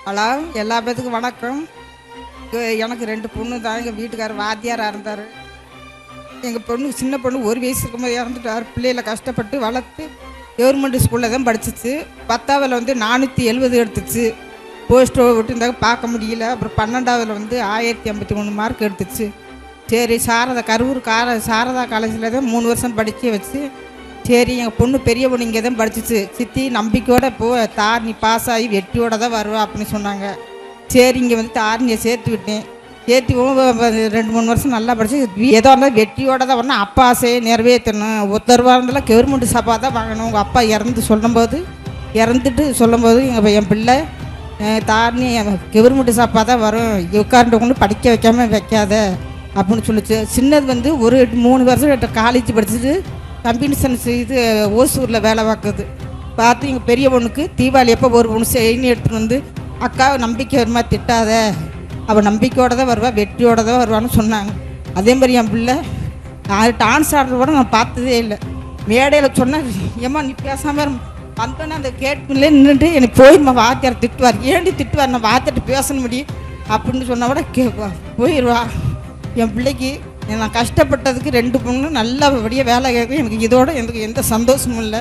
Hello, எல்லா பேத்துக்கும் வணக்கம். எனக்கு 2 பொண்ணு தான். எங்கள் வீட்டுக்காரர் வாத்தியாராக இருந்தார். எங்கள் பொண்ணு சின்ன பொண்ணு 1 வயசு இருக்கும்போது இறந்துட்டார். பிள்ளைகளை கஷ்டப்பட்டு வளர்த்து கவர்மெண்ட் ஸ்கூலில் தான் படிச்சிச்சு. 10ஆவதில் வந்து 470 எடுத்துச்சு. போஸ்ட் விட்டுருந்தாங்க, பார்க்க முடியல. அப்புறம் 12ஆவதில் வந்து 1053 மார்க் எடுத்துச்சு. சரி, கரூர் சாரதா காலேஜில் தான் 3 வருஷம் படிக்க வச்சு, சரி எங்கள் பொண்ணு பெரிய பொண்ணு இங்கே தான் படிச்சிச்சு. சித்தி நம்பிக்கையோடு தாரணி பாஸ் ஆகி வெற்றியோட தான் வருவா அப்படின்னு சொன்னாங்க. சரி, இங்கே வந்து தாரணியை சேர்த்து விட்டேன். சேர்த்து 2-3 வருஷம் நல்லா படிச்சு ஏதோ இருந்தால் வெற்றியோட தான் வரணும். அப்பா ஆசையை நிறைவேற்றணும். ஒருத்தருவாக இருந்தாலும் கவர்மெண்ட் சபா தான் வாங்கணும். உங்கள் அப்பா இறந்துட்டு சொல்லும்போது என் பிள்ளை தாரணி கவர்மெண்ட் சாப்பா தான் வரும், உட்கார்ந்து கொண்டு படிக்க வைக்காத அப்படின்னு சொல்லிச்சு. சின்னது வந்து ஒரு 3 வருஷம் காலேஜ் படிச்சுட்டு கம்பெனிஷன்ஸ் இது ஓசூரில் வேலை பார்க்குது. பார்த்து எங்கள் பெரிய பொண்ணுக்கு தீபாவளி அப்போ ஒரு பொண்ணு செயினி எடுத்துகிட்டு வந்து, அக்காவை நம்பிக்கை வருமா திட்டாத, அவள் நம்பிக்கையோடு தான் வருவா, வெற்றியோடு தான் வருவான்னு சொன்னாங்க. அதே மாதிரி என் பிள்ளை டான்ஸ் ஆடுறத கூட நான் பார்த்ததே இல்லை. மேடையில் சொன்னேன், ஏம்மா நீ பேசாமல் வந்தோன்னே அந்த கேட்பில்லே நின்றுட்டு எனக்கு போயிடுமா, வாத்தியார் திட்டுவார், ஏண்டி திட்டுவார், நான் வாத்தியார்ட்டு பேச முடியும் அப்படின்னு சொன்னால் கூட போயிடுவா. என் பிள்ளைக்கு நான் கஷ்டப்பட்டதுக்கு 2 பொண்ணு நல்லபடியாக வேலை கேட்கும். எனக்கு இதோட எனக்கு எந்த சந்தோஷமும் இல்லை.